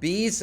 20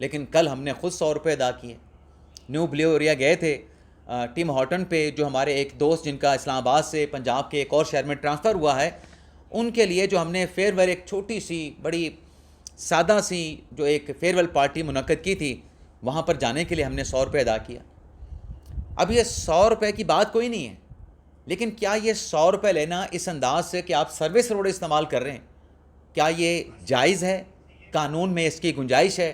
لیکن کل ہم نے خود 100 روپے ادا کیے. نیو بلیو ایریا گئے تھے ٹیم ہارٹن پہ، جو ہمارے ایک دوست جن کا اسلام آباد سے پنجاب کے ایک اور شہر میں ٹرانسفر ہوا ہے، ان کے لیے جو ہم نے فیئر ویل ایک چھوٹی سی بڑی سادہ سی جو ایک فیئر ویل پارٹی منعقد کی تھی، وہاں پر جانے کے لیے ہم نے 100 روپے ادا کیا. اب یہ 100 روپے کی بات کوئی نہیں ہے، لیکن کیا یہ 100 روپے لینا اس انداز سے کہ آپ سروس روڈ استعمال کر رہے ہیں، کیا یہ جائز ہے؟ قانون میں اس کی گنجائش ہے؟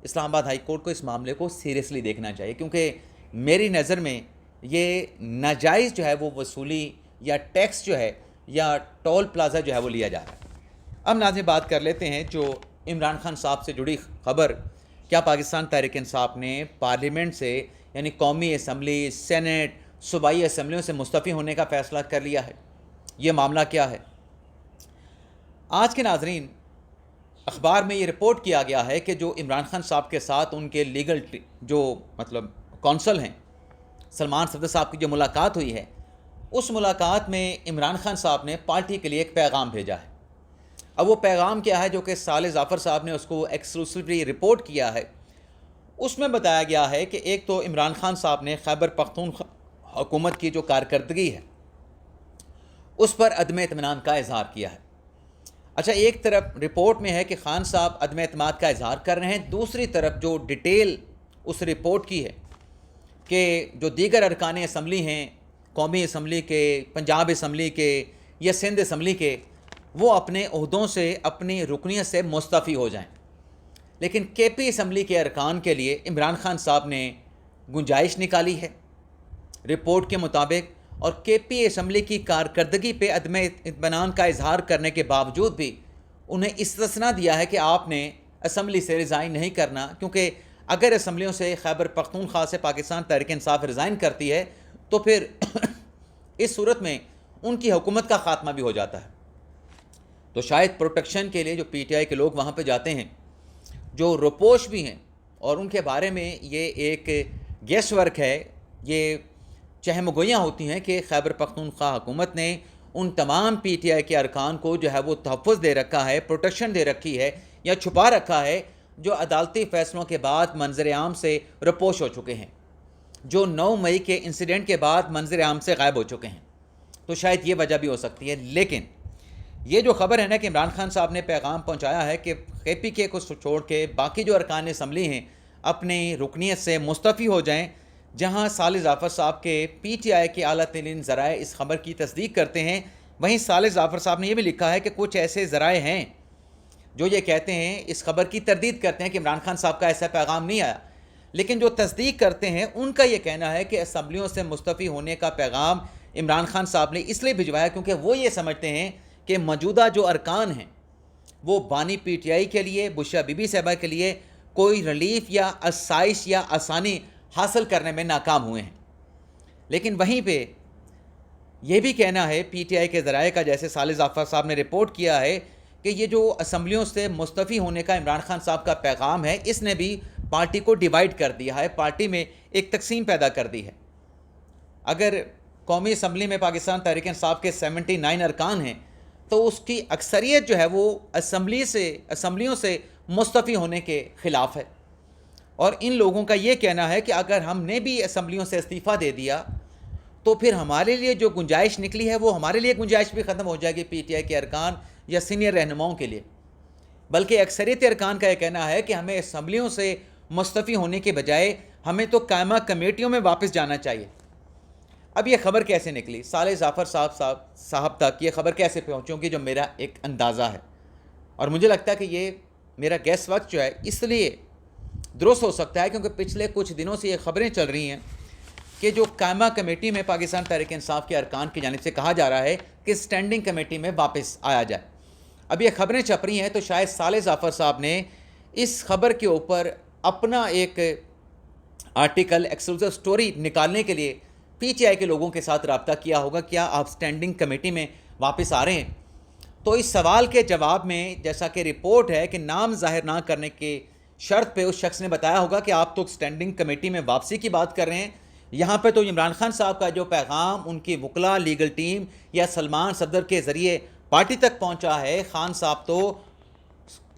اسلام آباد ہائی کورٹ کو اس معاملے کو سیریسلی دیکھنا چاہیے، کیونکہ میری نظر میں یہ ناجائز جو ہے وہ وصولی یا ٹیکس جو ہے یا ٹول پلازا جو ہے وہ لیا جا رہا ہے. اب ناظرین بات کر لیتے ہیں جو عمران خان صاحب سے جڑی خبر. کیا پاکستان تحریک انصاف نے پارلیمنٹ سے یعنی قومی اسمبلی، سینٹ، صوبائی اسمبلیوں سے مستعفی ہونے کا فیصلہ کر لیا ہے؟ یہ معاملہ کیا ہے؟ آج کے ناظرین اخبار میں یہ رپورٹ کیا گیا ہے کہ جو عمران خان صاحب کے ساتھ ان کے لیگل جو کونسل ہیں سلمان صفدر صاحب کی جو ملاقات ہوئی ہے، اس ملاقات میں عمران خان صاحب نے پارٹی کے لیے ایک پیغام بھیجا ہے. اب وہ پیغام کیا ہے جو کہ صالح ظفر صاحب نے اس کو ایکسکلوسیولی رپورٹ کیا ہے. اس میں بتایا گیا ہے کہ ایک تو عمران خان صاحب نے خیبر پختونخوا حکومت کی جو کارکردگی ہے اس پر عدم اطمینان کا اظہار کیا ہے. اچھا، ایک طرف رپورٹ میں ہے کہ خان صاحب عدم اعتماد کا اظہار کر رہے ہیں، دوسری طرف جو ڈیٹیل اس رپورٹ کی ہے کہ جو دیگر ارکان اسمبلی ہیں، قومی اسمبلی کے، پنجاب اسمبلی کے یا سندھ اسمبلی کے، وہ اپنے عہدوں سے، اپنی رکنیت سے مستعفی ہو جائیں. لیکن کے پی اسمبلی کے ارکان کے لیے عمران خان صاحب نے گنجائش نکالی ہے رپورٹ کے مطابق، اور کے پی اسمبلی کی کارکردگی پہ عدم اطمینان کا اظہار کرنے کے باوجود بھی انہیں استثناء دیا ہے کہ آپ نے اسمبلی سے ریزائن نہیں کرنا، کیونکہ اگر اسمبلیوں سے خیبر پختونخوا سے پاکستان تحریک انصاف ریزائن کرتی ہے تو پھر اس صورت میں ان کی حکومت کا خاتمہ بھی ہو جاتا ہے. تو شاید پروٹیکشن کے لیے جو پی ٹی آئی کے لوگ وہاں پہ جاتے ہیں، جو روپوش بھی ہیں، اور ان کے بارے میں یہ ایک گیس ورک ہے، یہ چہم گوئیاں ہوتی ہیں کہ خیبر پختونخوا حکومت نے ان تمام پی ٹی آئی کے ارکان کو جو ہے وہ تحفظ دے رکھا ہے، پروٹیکشن دے رکھی ہے یا چھپا رکھا ہے، جو عدالتی فیصلوں کے بعد منظر عام سے رپوش ہو چکے ہیں، جو 9 مئی کے انسیڈنٹ کے بعد منظر عام سے غائب ہو چکے ہیں. تو شاید یہ وجہ بھی ہو سکتی ہے. لیکن یہ جو خبر ہے نا کہ عمران خان صاحب نے پیغام پہنچایا ہے کہ کے پی کے کو چھوڑ کے باقی جو ارکان اسمبلی ہیں اپنی رکنیت سے مستعفی ہو جائیں، جہاں صالح ظفر صاحب کے پی ٹی آئی کے اعلیٰ ترین ذرائع اس خبر کی تصدیق کرتے ہیں. وہیں صالح ظفر صاحب نے یہ بھی لکھا ہے کہ کچھ ایسے ذرائع ہیں جو یہ کہتے ہیں، اس خبر کی تردید کرتے ہیں کہ عمران خان صاحب کا ایسا پیغام نہیں آیا، لیکن جو تصدیق کرتے ہیں ان کا یہ کہنا ہے کہ اسمبلیوں سے مستعفی ہونے کا پیغام عمران خان صاحب نے اس لیے بھجوایا کیونکہ وہ یہ سمجھتے ہیں کہ موجودہ جو ارکان ہیں وہ بانی پی ٹی آئی کے لیے، بشرا بی بی صاحبہ کے لیے کوئی ریلیف یا آسائش یا آسانی حاصل کرنے میں ناکام ہوئے ہیں. لیکن وہیں پہ یہ بھی کہنا ہے پی ٹی آئی کے ذرائع کا، جیسے صالح ظفر صاحب نے رپورٹ کیا ہے، کہ یہ جو اسمبلیوں سے مستعفی ہونے کا عمران خان صاحب کا پیغام ہے، اس نے بھی پارٹی کو ڈیوائیڈ کر دیا ہے، پارٹی میں ایک تقسیم پیدا کر دی ہے. اگر قومی اسمبلی میں پاکستان تحریک انصاف کے 79 ارکان ہیں تو اس کی اکثریت جو ہے وہ اسمبلیوں سے مستعفی ہونے کے خلاف ہے، اور ان لوگوں کا یہ کہنا ہے کہ اگر ہم نے بھی اسمبلیوں سے استعفیٰ دے دیا تو پھر ہمارے لیے جو گنجائش نکلی ہے وہ ہمارے لیے گنجائش بھی ختم ہو جائے گی پی ٹی آئی کے ارکان یا سینئر رہنماؤں کے لیے. بلکہ اکثریت ارکان کا یہ کہنا ہے کہ ہمیں اسمبلیوں سے مستعفی ہونے کے بجائے ہمیں تو قائمہ کمیٹیوں میں واپس جانا چاہیے. اب یہ خبر کیسے نکلی؟ صالح ظفر صاحب تک یہ خبر کیسے پہنچوں گی، جو میرا ایک اندازہ ہے، اور مجھے لگتا ہے کہ یہ میرا گیس وقت جو ہے اس لیے درست ہو سکتا ہے کیونکہ پچھلے کچھ دنوں سے یہ خبریں چل رہی ہیں کہ جو قائمہ کمیٹی میں پاکستان تحریک انصاف کے ارکان کی جانب سے کہا جا رہا ہے کہ اسٹینڈنگ کمیٹی میں واپس آیا جائے. اب یہ خبریں چھپ رہی ہیں تو شاید صالح ظفر صاحب نے اس خبر کے اوپر اپنا ایک آرٹیکل، ایکسکلوسیو سٹوری نکالنے کے لیے پی ٹی آئی کے لوگوں کے ساتھ رابطہ کیا ہوگا، کیا آپ اسٹینڈنگ کمیٹی میں واپس آ رہے ہیں. تو اس سوال کے جواب میں جیسا کہ رپورٹ ہے کہ نام ظاہر نہ کرنے کے شرط پہ اس شخص نے بتایا ہوگا کہ آپ تو اسٹینڈنگ کمیٹی میں واپسی کی بات کر رہے ہیں، یہاں پہ تو عمران خان صاحب کا جو پیغام ان کی وکلا، لیگل ٹیم یا سلمان صفدر کے ذریعے پارٹی تک پہنچا ہے، خان صاحب تو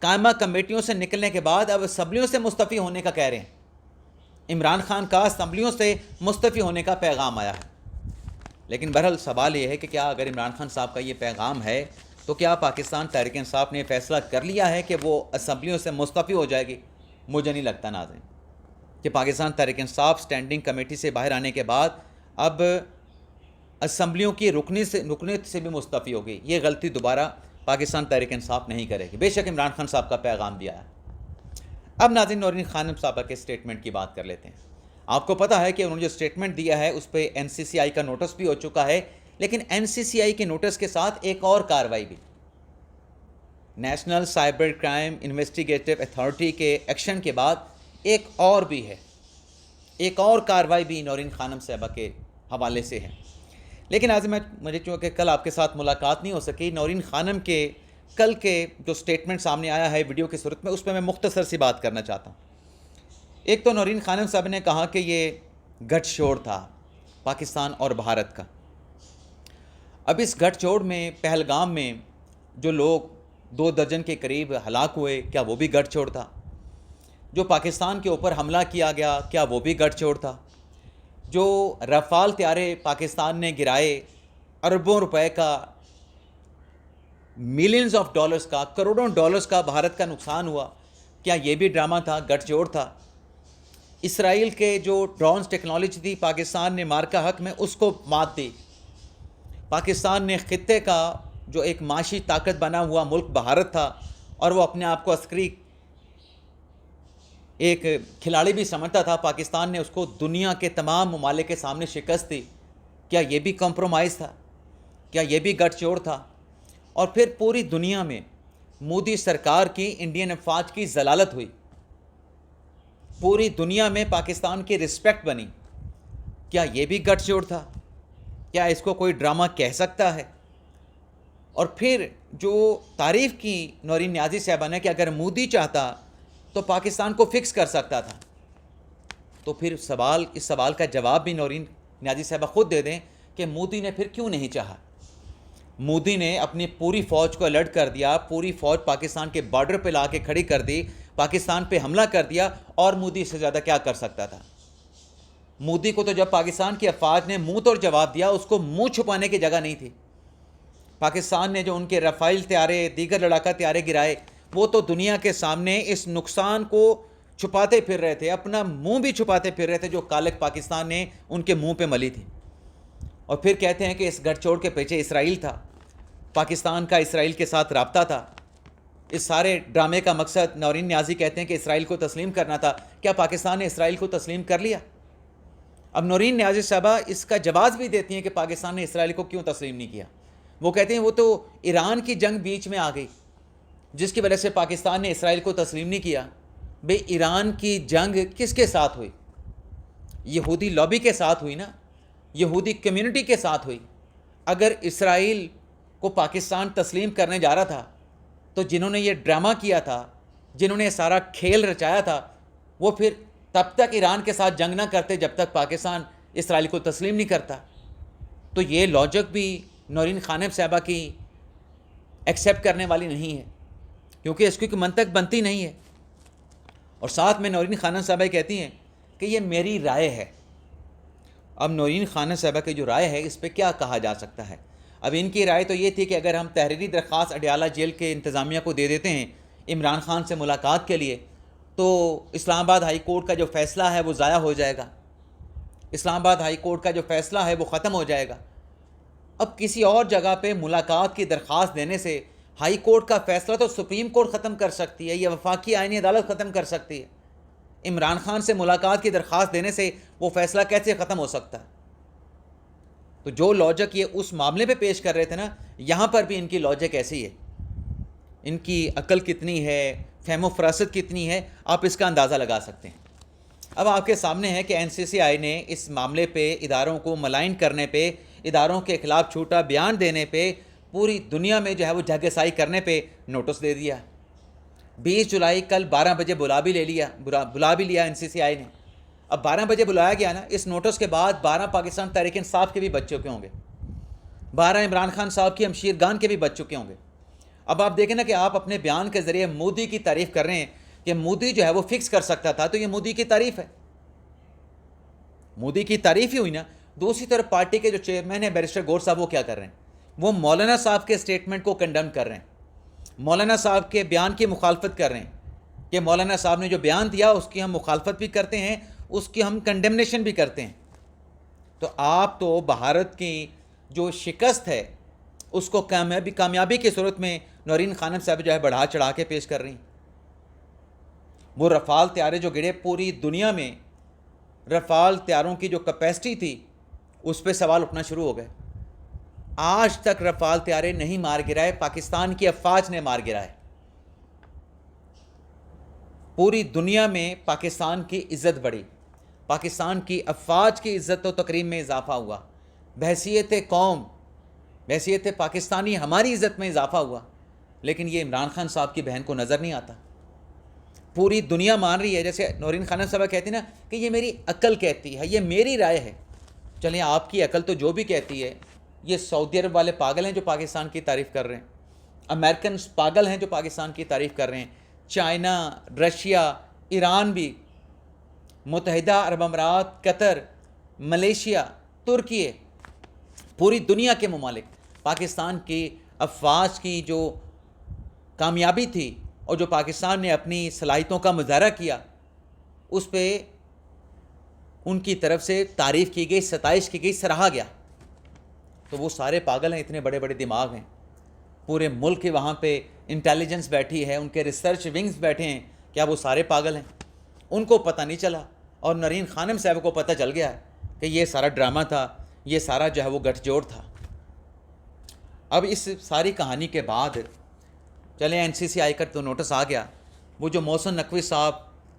قائمہ کمیٹیوں سے نکلنے کے بعد اب اسمبلیوں سے مستعفی ہونے کا کہہ رہے ہیں۔ عمران خان کا اسمبلیوں سے مستعفی ہونے کا پیغام آیا ہے۔ لیکن بہرحال سوال یہ ہے کہ کیا اگر عمران خان صاحب کا یہ پیغام ہے تو کیا پاکستان تحریک انصاف نے فیصلہ کر لیا ہے کہ وہ اسمبلیوں سے مستعفی ہو جائے گی؟ مجھے نہیں لگتا ناظرین کہ پاکستان تحریک انصاف اسٹینڈنگ کمیٹی سے باہر آنے کے بعد اب اسمبلیوں کی رکنیت سے بھی مستعفی ہوگی۔ یہ غلطی دوبارہ پاکستان تحریک انصاف نہیں کرے گی، بے شک عمران خان صاحب کا پیغام دیا ہے۔ اب ناظرین نورین خانم صاحبہ کے اسٹیٹمنٹ کی بات کر لیتے ہیں۔ آپ کو پتہ ہے کہ انہوں نے جو اسٹیٹمنٹ دیا ہے اس پہ این سی سی آئی کا نوٹس بھی ہو چکا ہے، لیکن این سی سی آئی کے نوٹس کے ساتھ ایک اور کارروائی بھی، national cyber crime investigative authority کے ایکشن کے بعد ایک اور بھی ہے، ایک اور کارروائی بھی نورین خانم صاحبہ کے حوالے سے ہے۔ لیکن آج مجھے چونکہ کل آپ کے ساتھ ملاقات نہیں ہو سکی، نورین خانم کے کل کے جو اسٹیٹمنٹ سامنے آیا ہے ویڈیو کی صورت میں، اس پہ میں مختصر سی بات کرنا چاہتا ہوں۔ ایک تو نورین خانم صاحب نے کہا کہ یہ گٹھ چھوڑ تھا پاکستان اور بھارت کا۔ اب اس گٹھ چھوڑ میں پہلگام میں جو لوگ 2 درجن کے قریب ہلاک ہوئے، کیا وہ بھی گٹھ چھوڑ تھا؟ جو پاکستان کے اوپر حملہ کیا گیا، کیا وہ بھی گٹھ چھوڑ تھا؟ جو رافال طیارے پاکستان نے گرائے، اربوں روپے کا، ملینز آف ڈالرز کا، کروڑوں ڈالرز کا بھارت کا نقصان ہوا، کیا یہ بھی ڈرامہ تھا، گٹھ جوڑ تھا؟ اسرائیل کے جو ڈرونز ٹیکنالوجی تھی پاکستان نے مارکا حق میں اس کو مات دی۔ پاکستان نے خطے کا جو ایک معاشی طاقت بنا ہوا ملک بھارت تھا اور وہ اپنے آپ کو عسکری ایک کھلاڑی بھی سمجھتا تھا، پاکستان نے اس کو دنیا کے تمام ممالک کے سامنے شکست دی۔ کیا یہ بھی کمپرومائز تھا؟ کیا یہ بھی گٹھ جوڑ تھا؟ اور پھر پوری دنیا میں مودی سرکار کی انڈین افواج کی ضلالت ہوئی، پوری دنیا میں پاکستان کی رسپیکٹ بنی، کیا یہ بھی گٹھ جوڑ تھا؟ کیا اس کو کوئی ڈرامہ کہہ سکتا ہے؟ اور پھر جو تعریف کی نورین نیازی صاحبہ نے کہ اگر مودی چاہتا تو پاکستان کو فکس کر سکتا تھا، تو پھر اس سوال کا جواب بھی نورین نیازی صاحبہ خود دے دیں کہ مودی نے پھر کیوں نہیں چاہا؟ مودی نے اپنی پوری فوج کو الرٹ کر دیا، پوری فوج پاکستان کے بارڈر پہ لا کے کھڑی کر دی، پاکستان پہ حملہ کر دیا، اور مودی سے زیادہ کیا کر سکتا تھا؟ مودی کو تو جب پاکستان کی افواج نے منہ توڑ جواب دیا، اس کو منہ چھپانے کی جگہ نہیں تھی۔ پاکستان نے جو ان کے رافائل طیارے، دیگر لڑاکا طیارے گرائے، وہ تو دنیا کے سامنے اس نقصان کو چھپاتے پھر رہے تھے، اپنا منہ بھی چھپاتے پھر رہے تھے جو کالک پاکستان نے ان کے منہ پہ ملی تھی۔ اور پھر کہتے ہیں کہ اس گٹھ چھوڑ کے پیچھے اسرائیل تھا، پاکستان کا اسرائیل کے ساتھ رابطہ تھا۔ اس سارے ڈرامے کا مقصد نورین نیازی کہتے ہیں کہ اسرائیل کو تسلیم کرنا تھا۔ کیا پاکستان نے اسرائیل کو تسلیم کر لیا؟ اب نورین نیازی صاحبہ اس کا جواز بھی دیتی ہیں کہ پاکستان نے اسرائیل کو کیوں تسلیم نہیں کیا۔ وہ کہتے ہیں وہ تو ایران کی جنگ بیچ میں آ گئی جس کی وجہ سے پاکستان نے اسرائیل کو تسلیم نہیں کیا۔ بے ایران کی جنگ کس کے ساتھ ہوئی؟ یہودی لابی کے ساتھ ہوئی نا، یہودی کمیونٹی کے ساتھ ہوئی۔ اگر اسرائیل کو پاکستان تسلیم کرنے جا رہا تھا تو جنہوں نے یہ ڈرامہ کیا تھا، جنہوں نے یہ سارا کھیل رچایا تھا، وہ پھر تب تک ایران کے ساتھ جنگ نہ کرتے جب تک پاکستان اسرائیل کو تسلیم نہیں کرتا۔ تو یہ لاجک بھی نورین خانم صاحبہ کی ایکسیپٹ کرنے والی نہیں ہے، کیونکہ اس کی کوئی منطق بنتی نہیں ہے۔ اور ساتھ میں نورین خانم صاحبہ کہتی ہیں کہ یہ میری رائے ہے۔ اب نورین خانم صاحبہ کی جو رائے ہے اس پہ کیا کہا جا سکتا ہے؟ اب ان کی رائے تو یہ تھی کہ اگر ہم تحریری درخواست اڈیالہ جیل کے انتظامیہ کو دے دیتے ہیں عمران خان سے ملاقات کے لیے، تو اسلام آباد ہائی کورٹ کا جو فیصلہ ہے وہ ضائع ہو جائے گا، اسلام آباد ہائی کورٹ کا جو فیصلہ ہے وہ ختم ہو جائے گا۔ اب کسی اور جگہ پہ ملاقات کی درخواست دینے سے ہائی کورٹ کا فیصلہ تو سپریم کورٹ ختم کر سکتی ہے یا وفاقی آئینی عدالت ختم کر سکتی ہے۔ عمران خان سے ملاقات کی درخواست دینے سے وہ فیصلہ کیسے ختم ہو سکتا ہے؟ تو جو لاجک یہ اس معاملے پہ پیش کر رہے تھے نا، یہاں پر بھی ان کی لاجک ایسی ہے۔ ان کی عقل کتنی ہے، فہم و فراست کتنی ہے، آپ اس کا اندازہ لگا سکتے ہیں۔ اب آپ کے سامنے ہے کہ این سی سی آئی نے اس معاملے پہ اداروں کو ملائن کرنے پہ، اداروں کے خلاف جھوٹا بیان دینے پہ، پوری دنیا میں جو ہے وہ جھگسائی کرنے پہ نوٹس دے دیا۔ 20 جولائی کل 12 بجے بلا بھی لیا این سی سی آئی نے۔ اب 12 بجے بلایا گیا نا، اس نوٹس کے بعد 12 پاکستان تحریک انصاف کے بھی بچ چکے ہوں گے، 12 عمران خان صاحب کی ہمشیرگان کے بھی بچ چکے ہوں گے۔ اب آپ دیکھیں نا کہ آپ اپنے بیان کے ذریعے مودی کی تعریف کر رہے ہیں کہ مودی جو ہے وہ فکس کر سکتا تھا، تو یہ مودی کی تعریف ہے، مودی کی تعریف ہی ہوئی نا۔ دوسری طرف پارٹی کے جو چیئرمین ہیں بیرسٹر گور صاحب، وہ کیا کر رہے ہیں؟ وہ مولانا صاحب کے اسٹیٹمنٹ کو کنڈم کر رہے ہیں، مولانا صاحب کے بیان کی مخالفت کر رہے ہیں کہ مولانا صاحب نے جو بیان دیا اس کی ہم مخالفت بھی کرتے ہیں، اس کی ہم کنڈمنیشن بھی کرتے ہیں۔ تو آپ تو بھارت کی جو شکست ہے اس کو کامیابی کی صورت میں نورین خانم صاحب جو ہے بڑھا چڑھا کے پیش کر رہی ہیں۔ وہ رفال طیارے جو گرے، پوری دنیا میں رفال طیاروں کی جو کیپیسٹی تھی اس پہ سوال اٹھنا شروع ہو گئے۔ آج تک رفال طیارے نہیں مار گرائے، پاکستان کی افواج نے مار گرائے۔ پوری دنیا میں پاکستان کی عزت بڑھی، پاکستان کی افواج کی عزت و تکریم میں اضافہ ہوا، بحیثیت قوم، بحیثیت پاکستانی ہماری عزت میں اضافہ ہوا۔ لیکن یہ عمران خان صاحب کی بہن کو نظر نہیں آتا۔ پوری دنیا مان رہی ہے، جیسے نورین خانم صاحبہ کہتی نا کہ یہ میری عقل کہتی ہے، یہ میری رائے ہے۔ چلیں آپ کی عقل تو جو بھی کہتی ہے، یہ سعودی عرب والے پاگل ہیں جو پاکستان کی تعریف کر رہے ہیں، امریکنز پاگل ہیں جو پاکستان کی تعریف کر رہے ہیں، چائنا، رشیا، ایران بھی، متحدہ عرب امارات، قطر، ملیشیا، ترکی، پوری دنیا کے ممالک پاکستان کی افواج کی جو کامیابی تھی اور جو پاکستان نے اپنی صلاحیتوں کا مظاہرہ کیا، اس پہ ان کی طرف سے تعریف کی گئی، ستائش کی گئی، سراہا گیا۔ تو وہ سارے پاگل ہیں، اتنے بڑے بڑے دماغ ہیں، پورے ملک کے وہاں پہ انٹیلیجنس بیٹھی ہے، ان کے ریسرچ ونگز بیٹھے ہیں، کیا وہ سارے پاگل ہیں؟ ان کو پتہ نہیں چلا، اور نورین خانم صاحب کو پتہ چل گیا کہ یہ سارا ڈرامہ تھا، یہ سارا جو ہے وہ گٹھ جوڑ تھا۔ اب اس ساری کہانی کے بعد چلیں NCCI کا تو نوٹس آ گیا، وہ جو محسن نقوی صاحب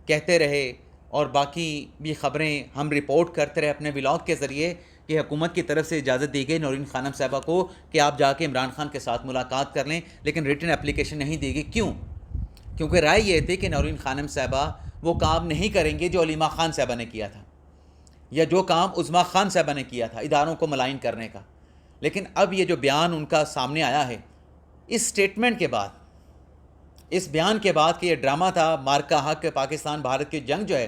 کہتے رہے اور باقی بھی خبریں ہم رپورٹ کرتے رہے اپنے ولاگ کے ذریعے کہ حکومت کی طرف سے اجازت دی گئی نورین خانم صاحبہ کو کہ آپ جا کے عمران خان کے ساتھ ملاقات کر لیں، لیکن ریٹن اپلیکیشن نہیں دی گئی۔ کیوں؟ کیونکہ رائے یہ تھی کہ نورین خانم صاحبہ وہ کام نہیں کریں گے جو علیمہ خان صاحبہ نے کیا تھا، یا جو کام عظمیٰ خان صاحبہ نے کیا تھا اداروں کو ملائن کرنے کا۔ لیکن اب یہ جو بیان ان کا سامنے آیا ہے، اس سٹیٹمنٹ کے بعد، اس بیان کے بعد کہ یہ ڈرامہ تھا، مارکا حق پاکستان بھارت کی جنگ جو ہے،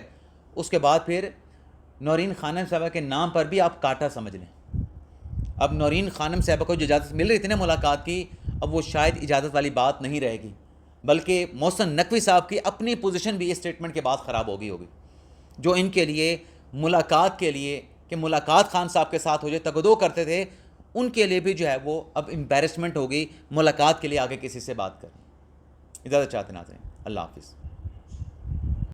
اس کے بعد پھر نورین خانم صاحبہ کے نام پر بھی آپ کاٹا سمجھ لیں۔ اب نورین خانم صاحبہ کو جو اجازت مل رہی تھی نا ملاقات کی، اب وہ شاید اجازت والی بات نہیں رہے گی، بلکہ محسن نقوی صاحب کی اپنی پوزیشن بھی اس سٹیٹمنٹ کے بعد خراب ہوگی جو ان کے لیے ملاقات کے لیے کہ ملاقات خان صاحب کے ساتھ ہو جائے تگدو کرتے تھے، ان کے لیے بھی جو ہے وہ اب امبیرسمنٹ ہوگی ملاقات کے لیے آگے کسی سے بات کریں۔ اجازت چاہتے ناظرین، اللہ حافظ۔